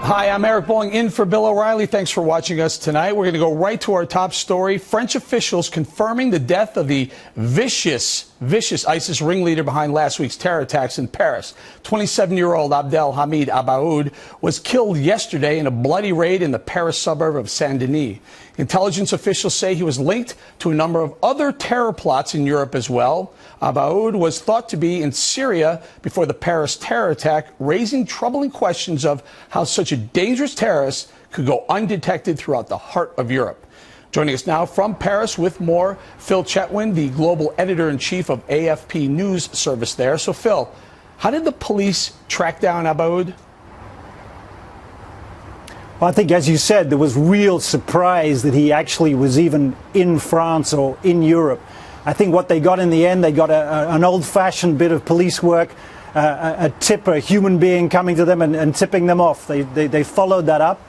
Hi, I'm Eric Bolling in for Bill Oreilly. Thanks for watching us tonight. We're going to go right to our top story. French officials confirming the death of the vicious ISIS ringleader behind last week's terror attacks in Paris. 27-year-old Abdelhamid Abaoud was killed yesterday in a bloody raid in the Paris suburb of Saint-Denis. Intelligence officials say he was linked to a number of other terror plots in Europe as well. Abaoud was thought to be in Syria before the Paris terror attack, raising troubling questions of how such a dangerous terrorist could go undetected throughout the heart of Europe. Joining us now from Paris with more, Phil Chetwin, the global editor-in-chief of AFP News Service there. So, Phil, how did the police track down Abaoud? Well, I think, as you said, there was real surprise that he actually was even in France or in Europe. I think what they got in the end, they got an old-fashioned bit of police work, a tip, a human being coming to them and tipping them off. They followed that up,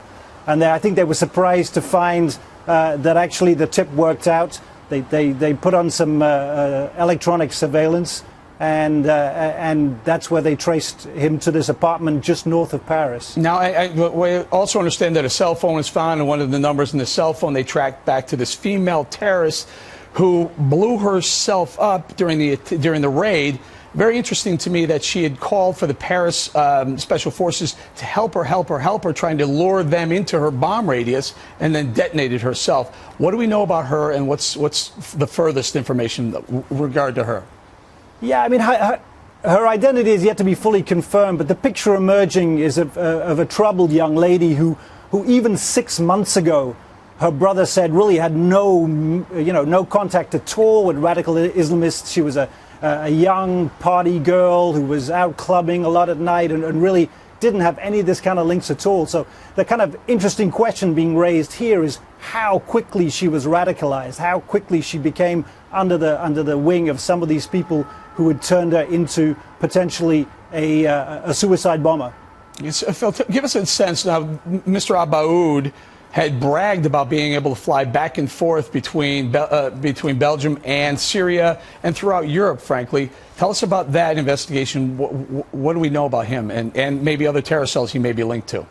and I think they were surprised to find that actually the tip worked out. They put on some electronic surveillance, and that's where they traced him to this apartment just north of Paris. Now, we also understand that a cell phone was found, and one of the numbers in the cell phone they tracked back to this female terrorist who blew herself up during the raid. Very interesting to me that she had called for the Paris special forces to help her, trying to lure them into her bomb radius, and then detonated herself. What do we know about her, and what's the furthest information with regard to her? Yeah, I mean, her identity is yet to be fully confirmed, but the picture emerging is of a troubled young lady who even 6 months ago, her brother said really had no contact at all with radical Islamists. She was a young party girl who was out clubbing a lot at night and really didn't have any of this kind of links at all. So the kind of interesting question being raised here is how quickly she was radicalized, how quickly she became under the wing of some of these people who had turned her into potentially a suicide bomber. Phil, give us a sense now. Mr. Abaoud had bragged about being able to fly back and forth between Belgium and Syria and throughout Europe, frankly. Tell us about that investigation. What do we know about him and maybe other terror cells he may be linked to?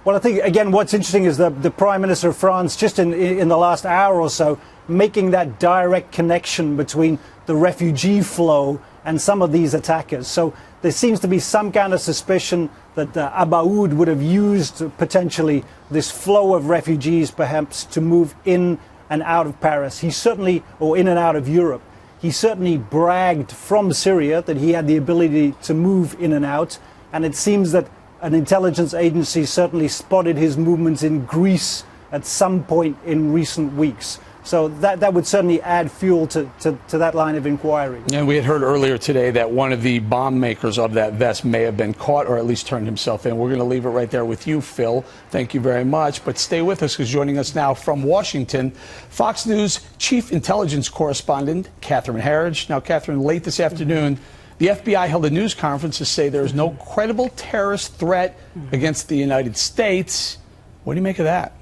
Well, I think, again, what's interesting is the Prime Minister of France, just in the last hour or so, making that direct connection between the refugee flow and some of these attackers. So there seems to be some kind of suspicion that Abaoud would have used potentially this flow of refugees perhaps to move in and out of Paris. He certainly, or in and out of Europe, he certainly bragged from Syria that he had the ability to move in and out. And it seems that an intelligence agency certainly spotted his movements in Greece at some point in recent weeks. So that would certainly add fuel to that line of inquiry. And we had heard earlier today that one of the bomb makers of that vest may have been caught or at least turned himself in. We're going to leave it right there with you, Phil. Thank you very much. But stay with us, because joining us now from Washington, Fox News Chief Intelligence Correspondent Catherine Herridge. Now, Catherine, late this afternoon, the FBI held a news conference to say there is no credible terrorist threat against the United States. What do you make of that?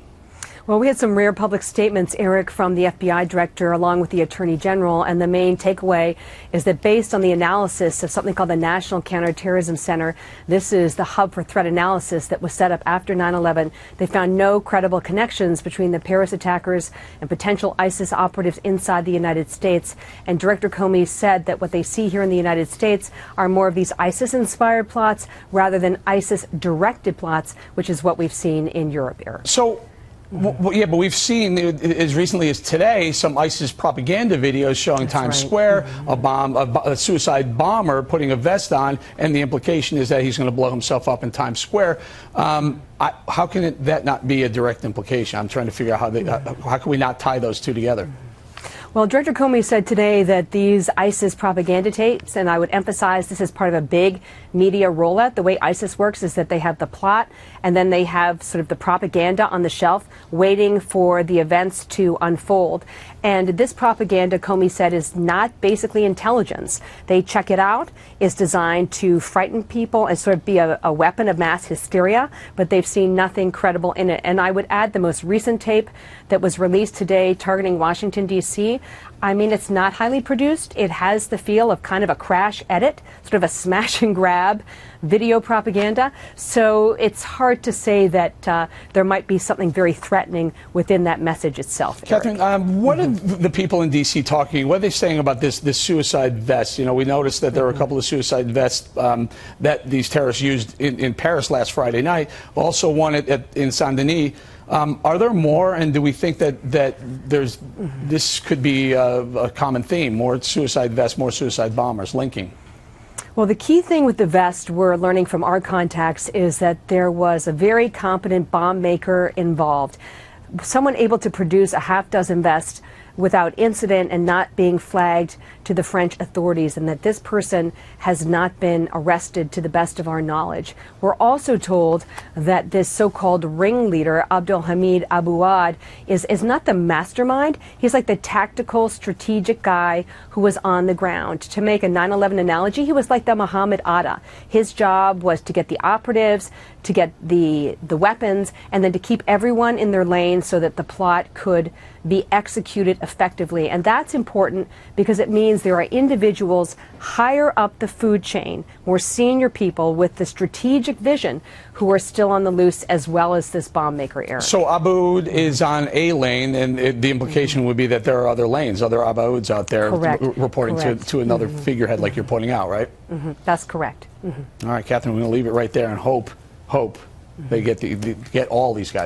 Well, we had some rare public statements, Eric, from the FBI director along with the Attorney General, and the main takeaway is that based on the analysis of something called the National Counterterrorism Center, this is the hub for threat analysis that was set up after 9/11, they found no credible connections between the Paris attackers and potential ISIS operatives inside the United States. And Director Comey said that what they see here in the United States are more of these ISIS-inspired plots rather than ISIS-directed plots, which is what we've seen in Europe, Eric. So, well, yeah, but we've seen as recently as today some ISIS propaganda videos showing Times Square, a suicide bomber putting a vest on, and the implication is that he's going to blow himself up in Times Square. How can that not be a direct implication? I'm trying to figure out how can we not tie those two together? Well, Director Comey said today that these ISIS propaganda tapes, and I would emphasize this is part of a big media rollout. The way ISIS works is that they have the plot, and then they have sort of the propaganda on the shelf waiting for the events to unfold. And this propaganda, Comey said, is not basically intelligence. They check it out. It's designed to frighten people and sort of be a weapon of mass hysteria, but they've seen nothing credible in it. And I would add the most recent tape that was released today targeting Washington, D.C. I mean, it's not highly produced. It has the feel of kind of a crash edit, sort of a smash and grab video propaganda. So it's hard to say that there might be something very threatening within that message itself. Catherine, what are the people in D.C. talking? What are they saying about this suicide vest? You know, we noticed that there were a couple of suicide vests that these terrorists used in Paris last Friday night. Also one in Saint Denis. Are there more, and do we think that this could be a common theme? More suicide vests, more suicide bombers linking? Well, the key thing with the vest we're learning from our contacts is that there was a very competent bomb maker involved. Someone able to produce a half-dozen vests without incident and not being flagged to the French authorities, and that this person has not been arrested to the best of our knowledge. We're also told that this so-called ringleader, Abdelhamid Abouad, is not the mastermind. He's like the tactical, strategic guy who was on the ground. To make a 9/11 analogy, he was like the Muhammad Atta. His job was to get the operatives, to get the weapons, and then to keep everyone in their lane so that the plot could be executed effectively. And that's important because it means there are individuals higher up the food chain, more senior people with the strategic vision who are still on the loose, as well as this bomb maker, Eric. So Aboud is on a lane, and the implication would be that there are other lanes, other Abouds out there reporting to another figurehead like you're pointing out, right? That's correct. All right, Catherine, we're going to leave it right there and hope they get all these guys.